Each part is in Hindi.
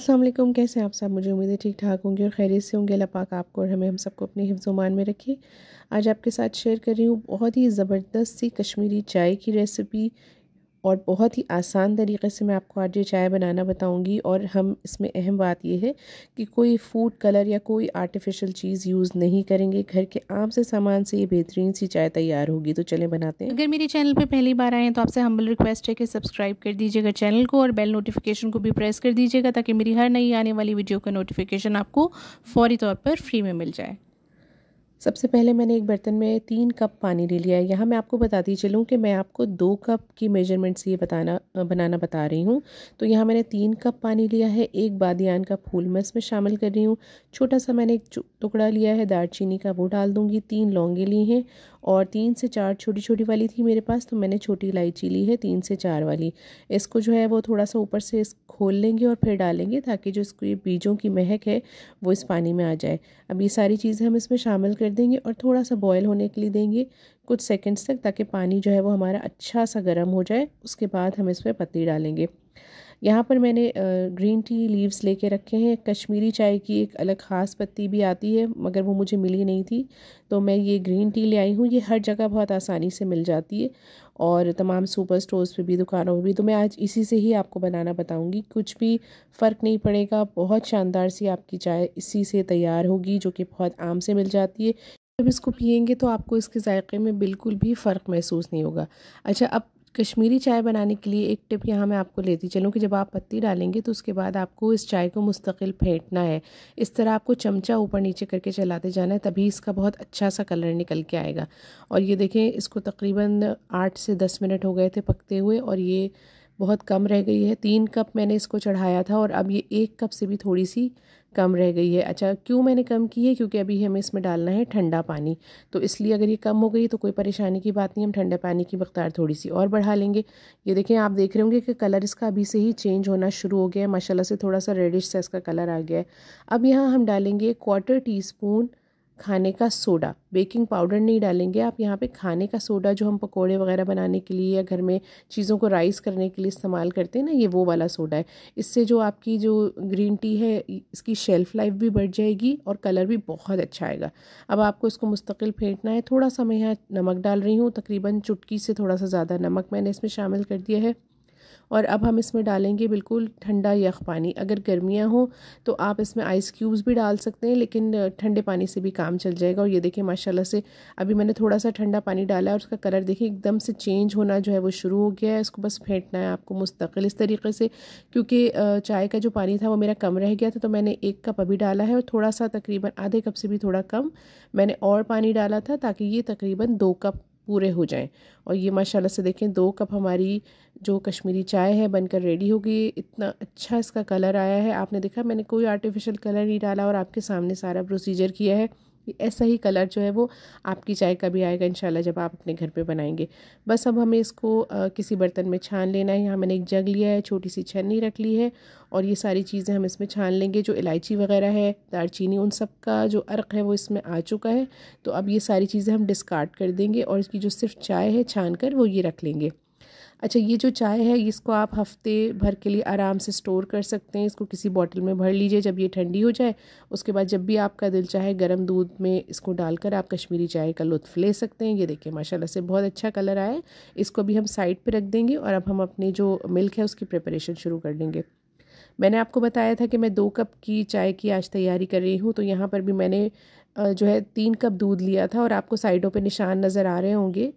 अस्सलाम वालेकुम। कैसे हैं आप सब? मुझे उम्मीद है ठीक ठाक होंगे और खैरियत से होंगे। अल्लाह पाक आपको और हमें हम सबको अपने हिफ्ज़ मान में रखे। आज आपके साथ शेयर कर रही हूँ बहुत ही ज़बरदस्त सी कश्मीरी चाय की रेसिपी, और बहुत ही आसान तरीक़े से मैं आपको आज ये चाय बनाना बताऊंगी। और हम इसमें अहम बात ये है कि कोई फूड कलर या कोई आर्टिफिशियल चीज़ यूज़ नहीं करेंगे। घर के आम से सामान से ये बेहतरीन सी चाय तैयार होगी। तो चलें बनाते हैं। अगर मेरे चैनल पे पहली बार आए हैं तो आपसे हम्बल रिक्वेस्ट है कि सब्सक्राइब कर दीजिएगा चैनल को और बेल नोटिफिकेशन को भी प्रेस कर दीजिएगा ताकि मेरी हर नई आने वाली वीडियो का नोटिफिकेशन आपको फौरी तौर पर फ्री में मिल जाए। सबसे पहले मैंने एक बर्तन में 3 कप पानी ले लिया है। यहाँ मैं आपको बताती चलूँ कि मैं आपको 2 कप की मेजरमेंट से ये बनाना बता रही हूँ। तो यहाँ मैंने 3 कप पानी लिया है। एक बादियान का फूल मैं इसमें शामिल कर रही हूँ। छोटा सा मैंने एक टुकड़ा लिया है दालचीनी का, वो डाल दूँगी। 3 लौंगे ली हैं और 3 से 4 छोटी छोटी वाली थी मेरे पास, तो मैंने छोटी इलायची ली है 3 से 4 वाली। इसको जो है वो थोड़ा सा ऊपर से खोल लेंगे और फिर डालेंगे ताकि जो इसको ये बीजों की महक है वो इस पानी में आ जाए। अब ये सारी चीज़ें हम इसमें शामिल कर देंगे और थोड़ा सा बॉयल होने के लिए देंगे कुछ सेकंड्स तक, ताकि पानी जो है वो हमारा अच्छा सा गर्म हो जाए। उसके बाद हम इसमें पत्ती डालेंगे। यहाँ पर मैंने ग्रीन टी लीव्स लेके रखे हैं। कश्मीरी चाय की एक अलग ख़ास पत्ती भी आती है मगर वो मुझे मिली नहीं थी, तो मैं ये ग्रीन टी ले आई हूँ। ये हर जगह बहुत आसानी से मिल जाती है और तमाम सुपर स्टोर्स पे भी, दुकानों पे भी। तो मैं आज इसी से ही आपको बनाना बताऊँगी। कुछ भी फ़र्क नहीं पड़ेगा, बहुत शानदार सी आपकी चाय इसी से तैयार होगी, जो कि बहुत आम से मिल जाती है। जब इसको पियेंगे तो आपको इसके जायके में बिल्कुल भी फ़र्क महसूस नहीं होगा। अच्छा, अब कश्मीरी चाय बनाने के लिए एक टिप यहाँ मैं आपको लेती चलूँ कि जब आप पत्ती डालेंगे तो उसके बाद आपको इस चाय को मुस्तकिल फेंटना है। इस तरह आपको चमचा ऊपर नीचे करके चलाते जाना है, तभी इसका बहुत अच्छा सा कलर निकल के आएगा। और ये देखें, इसको तकरीबन 8 से 10 मिनट हो गए थे पकते हुए और ये बहुत कम रह गई है। 3 कप मैंने इसको चढ़ाया था और अब ये 1 कप से भी थोड़ी सी कम रह गई है। अच्छा, क्यों मैंने कम की है? क्योंकि अभी हमें इसमें डालना है ठंडा पानी, तो इसलिए अगर ये कम हो गई तो कोई परेशानी की बात नहीं, हम ठंडे पानी की मकदार थोड़ी सी और बढ़ा लेंगे। ये देखें, आप देख रहे होंगे कि कलर इसका अभी से ही चेंज होना शुरू हो गया है। माशाल्लाह से थोड़ा सा रेडिश सा इसका कलर आ गया है। अब यहाँ हम डालेंगे 1/4 टीस्पून खाने का सोडा। बेकिंग पाउडर नहीं डालेंगे आप, यहाँ पे खाने का सोडा जो हम पकोड़े वगैरह बनाने के लिए या घर में चीज़ों को राइस करने के लिए इस्तेमाल करते हैं ना, ये वो वाला सोडा है। इससे जो आपकी जो ग्रीन टी है इसकी शेल्फ़ लाइफ भी बढ़ जाएगी और कलर भी बहुत अच्छा आएगा। अब आपको इसको मुस्तकिल फेंटना है। थोड़ा सा मैं यहाँ नमक डाल रही हूँ, तकरीबन चुटकी से थोड़ा सा ज़्यादा नमक मैंने इसमें शामिल कर दिया है। और अब हम इसमें डालेंगे बिल्कुल ठंडा यख पानी। अगर गर्मियाँ हो तो आप इसमें आइस क्यूब्स भी डाल सकते हैं, लेकिन ठंडे पानी से भी काम चल जाएगा। और ये देखिए माशाल्लाह से अभी मैंने थोड़ा सा ठंडा पानी डाला है और उसका कलर देखिए एकदम से चेंज होना जो है वो शुरू हो गया है। इसको बस फेंटना है आपको मुस्तकिल इस तरीके से, क्योंकि चाय का जो पानी था वो मेरा कम रह गया था, तो मैंने 1 कप अभी डाला है और थोड़ा सा तकरीबन आधे कप से भी थोड़ा कम मैंने और पानी डाला था, ताकि ये तकरीबन 2 कप पूरे हो जाएं। और ये माशाल्लाह से देखें 2 कप हमारी जो कश्मीरी चाय है बनकर रेडी हो गई। इतना अच्छा इसका कलर आया है, आपने देखा मैंने कोई आर्टिफिशियल कलर नहीं डाला और आपके सामने सारा प्रोसीजर किया है। ऐसा ही कलर जो है वो आपकी चाय का भी आएगा इंशाल्लाह जब आप अपने घर पे बनाएंगे। बस अब हमें इसको किसी बर्तन में छान लेना है। यहाँ मैंने एक जग लिया है, छोटी सी छन्नी रख ली है और ये सारी चीज़ें हम इसमें छान लेंगे। जो इलायची वगैरह है, दालचीनी, उन सब का जो अर्क है वो इसमें आ चुका है। तो अब ये सारी चीज़ें हम डिस्कार्ड कर देंगे और इसकी जो सिर्फ चाय है छान कर वो ये रख लेंगे। अच्छा, ये जो चाय है इसको आप हफ्ते भर के लिए आराम से स्टोर कर सकते हैं। इसको किसी बॉटल में भर लीजिए जब ये ठंडी हो जाए। उसके बाद जब भी आपका दिल चाहे गर्म दूध में इसको डालकर आप कश्मीरी चाय का लुत्फ़ ले सकते हैं। ये देखिए माशाल्लाह से बहुत अच्छा कलर आया है। इसको भी हम साइड पे रख देंगे और अब हम अपनी जो मिल्क है उसकी प्रिपरेशन शुरू कर देंगे। मैंने आपको बताया था कि मैं 2 कप की चाय की आज तैयारी कर रही हूँ, तो यहाँ पर भी मैंने जो है 3 कप दूध लिया था और आपको साइडों पे निशान नज़र आ रहे होंगे।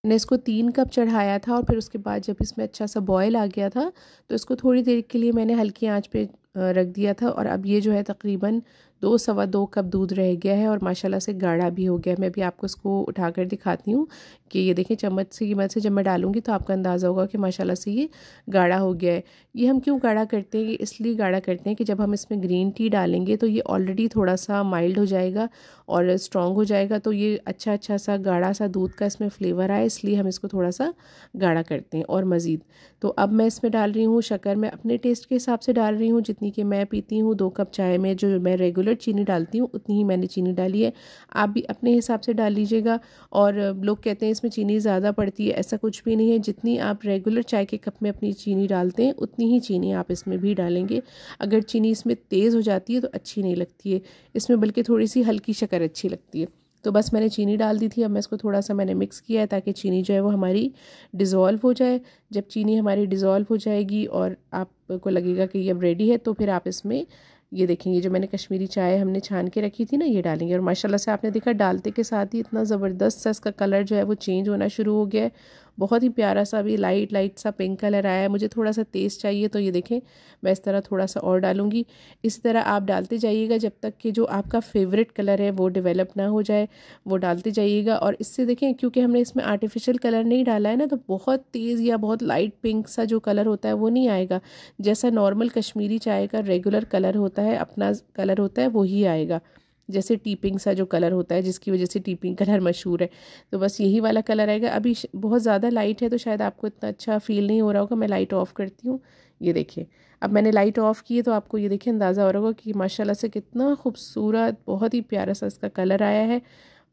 मैंने इसको 3 कप चढ़ाया था और फिर उसके बाद जब इसमें अच्छा सा बॉयल आ गया था तो इसको थोड़ी देर के लिए मैंने हल्की आंच पे रख दिया था। और अब ये जो है तकरीबन 2 सवा 2 कप दूध रह गया है और माशाल्लाह से गाढ़ा भी हो गया है। मैं भी आपको इसको उठाकर दिखाती हूँ कि ये देखें चम्मच से की मदद से जब मैं डालूँगी तो आपका अंदाज़ा होगा कि माशाल्लाह से ये गाढ़ा हो गया है। ये हम क्यों गाढ़ा करते हैं? ये इसलिए गाढ़ा करते हैं कि जब हम इसमें ग्रीन टी डालेंगे तो ये ऑलरेडी थोड़ा सा माइल्ड हो जाएगा और स्ट्रॉन्ग हो जाएगा, तो ये अच्छा सा गाढ़ा सा दूध का इसमें फ्लेवर आए, इसलिए हम इसको थोड़ा सा गाढ़ा करते हैं। और मज़ीद तो अब मैं इसमें डाल रही हूँ शक्कर। मैं अपने टेस्ट के हिसाब से डाल रही हूँ जितनी कि मैं पीती हूँ। 2 कप चाय में जो मैं रेगुलर रेगुलर चीनी डालती हूँ उतनी ही मैंने चीनी डाली है। आप भी अपने हिसाब से डाल लीजिएगा। और लोग कहते हैं इसमें चीनी ज़्यादा पड़ती है, ऐसा कुछ भी नहीं है। जितनी आप रेगुलर चाय के कप में अपनी चीनी डालते हैं उतनी ही चीनी आप इसमें भी डालेंगे। अगर चीनी इसमें तेज़ हो जाती है तो अच्छी नहीं लगती है इसमें, बल्कि थोड़ी सी हल्की शक्कर अच्छी लगती है। तो बस मैंने चीनी डाल दी थी। अब मैं इसको थोड़ा सा मैंने मिक्स किया है ताकि चीनी जो है वो हमारी डिज़ोल्व हो जाए। जब चीनी हमारी डिज़ोल्व हो जाएगी और आपको लगेगा कि ये अब रेडी है, तो फिर आप इसमें ये देखेंगे जो मैंने कश्मीरी चाय हमने छान के रखी थी ना, ये डालेंगे। और माशाल्लाह से आपने देखा डालते के साथ ही इतना ज़बरदस्त सा इसका कलर जो है वो चेंज होना शुरू हो गया है। बहुत ही प्यारा सा भी लाइट सा पिंक कलर आया है। मुझे थोड़ा सा तेज़ चाहिए तो ये देखें मैं इस तरह थोड़ा सा और डालूँगी। इस तरह आप डालते जाइएगा जब तक कि जो आपका फेवरेट कलर है वो डेवलप ना हो जाए, वो डालते जाइएगा। और इससे देखें क्योंकि हमने इसमें आर्टिफिशियल कलर नहीं डाला है ना, तो बहुत तेज़ या बहुत लाइट पिंक सा जो कलर होता है वो नहीं आएगा। जैसा नॉर्मल कश्मीरी चाय का रेगुलर कलर होता है, अपना कलर होता है, वही आएगा। जैसे टीपिंग सा जो कलर होता है जिसकी वजह से टीपिंग कलर मशहूर है, तो बस यही वाला कलर आएगा। अभी बहुत ज़्यादा लाइट है तो शायद आपको इतना अच्छा फील नहीं हो रहा होगा। मैं लाइट ऑफ़ करती हूँ। ये देखिए अब मैंने लाइट ऑफ़ की है तो आपको ये देखिए अंदाज़ा हो रहा होगा कि माशाल्लाह से कितना खूबसूरत बहुत ही प्यारा सा इसका कलर आया है।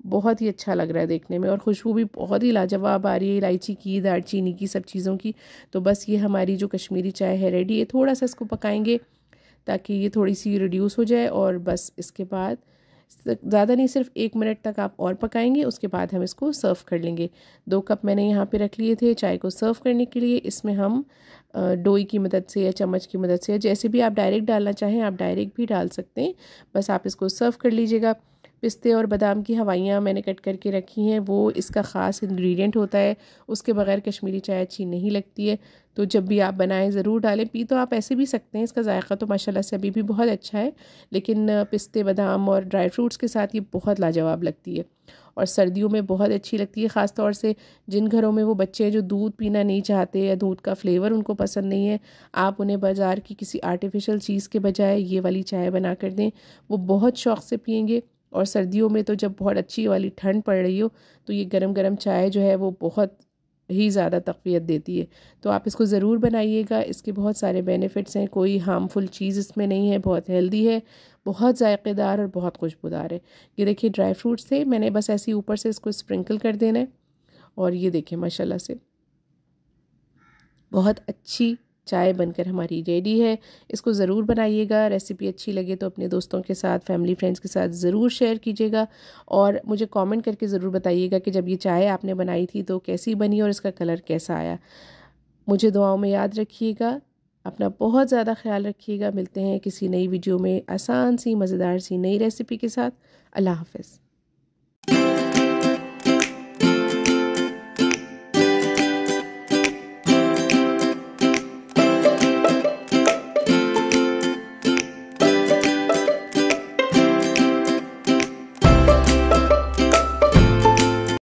बहुत ही अच्छा लग रहा है देखने में और खुशबू भी बहुत ही लाजवाब आ रही है, इलायची की, दालचीनी की, सब चीज़ों की। तो बस ये हमारी जो कश्मीरी चाय है रेडी है। थोड़ा सा इसको पकाएंगे ताकि ये थोड़ी सी रिड्यूस हो जाए और बस इसके बाद ज़्यादा नहीं, सिर्फ 1 मिनट तक आप और पकाएंगे। उसके बाद हम इसको सर्व कर लेंगे। 2 कप मैंने यहाँ पे रख लिए थे चाय को सर्व करने के लिए। इसमें हम डोई की मदद से या चम्मच की मदद से या जैसे भी आप डायरेक्ट डालना चाहें आप डायरेक्ट भी डाल सकते हैं। बस आप इसको सर्व कर लीजिएगा। पिस्ते और बादाम की हवाइयाँ मैंने कट करके रखी हैं, वो इसका ख़ास इंग्रेडिएंट होता है। उसके बगैर कश्मीरी चाय अच्छी नहीं लगती है। तो जब भी आप बनाएं ज़रूर डालें। पी तो आप ऐसे भी सकते हैं, इसका जायका तो माशाल्लाह से अभी भी बहुत अच्छा है, लेकिन पिस्ते बादाम और ड्राई फ्रूट्स के साथ ये बहुत लाजवाब लगती है और सर्दियों में बहुत अच्छी लगती है। ख़ास तौर से जिन घरों में वो बच्चे हैं जो दूध पीना नहीं चाहते या दूध का फ्लेवर उनको पसंद नहीं है, आप उन्हें बाज़ार की किसी आर्टिफिशियल चीज़ के बजाय ये वाली चाय बना कर दें, वो बहुत शौक़ से पियेंगे। और सर्दियों में तो जब बहुत अच्छी वाली ठंड पड़ रही हो तो ये गरम गरम चाय जो है वो बहुत ही ज़्यादा तक़वियत देती है। तो आप इसको ज़रूर बनाइएगा। इसके बहुत सारे बेनिफिट्स हैं, कोई हार्मफुल चीज़ इसमें नहीं है, बहुत हेल्दी है, बहुत जायकेदार और बहुत खुशबूदार है। ये देखिए ड्राई फ्रूट्स थे, मैंने बस ऐसे ही ऊपर से इसको स्प्रिंकल कर देना है। और ये देखिए माशाल्लाह से बहुत अच्छी चाय बनकर हमारी रेडी है। इसको ज़रूर बनाइएगा। रेसिपी अच्छी लगे तो अपने दोस्तों के साथ, फैमिली फ्रेंड्स के साथ ज़रूर शेयर कीजिएगा और मुझे कमेंट करके ज़रूर बताइएगा कि जब ये चाय आपने बनाई थी तो कैसी बनी और इसका कलर कैसा आया। मुझे दुआओं में याद रखिएगा। अपना बहुत ज़्यादा ख्याल रखिएगा। मिलते हैं किसी नई वीडियो में आसान सी मज़ेदार सी नई रेसिपी के साथ। अल्लाह हाफ़िज़।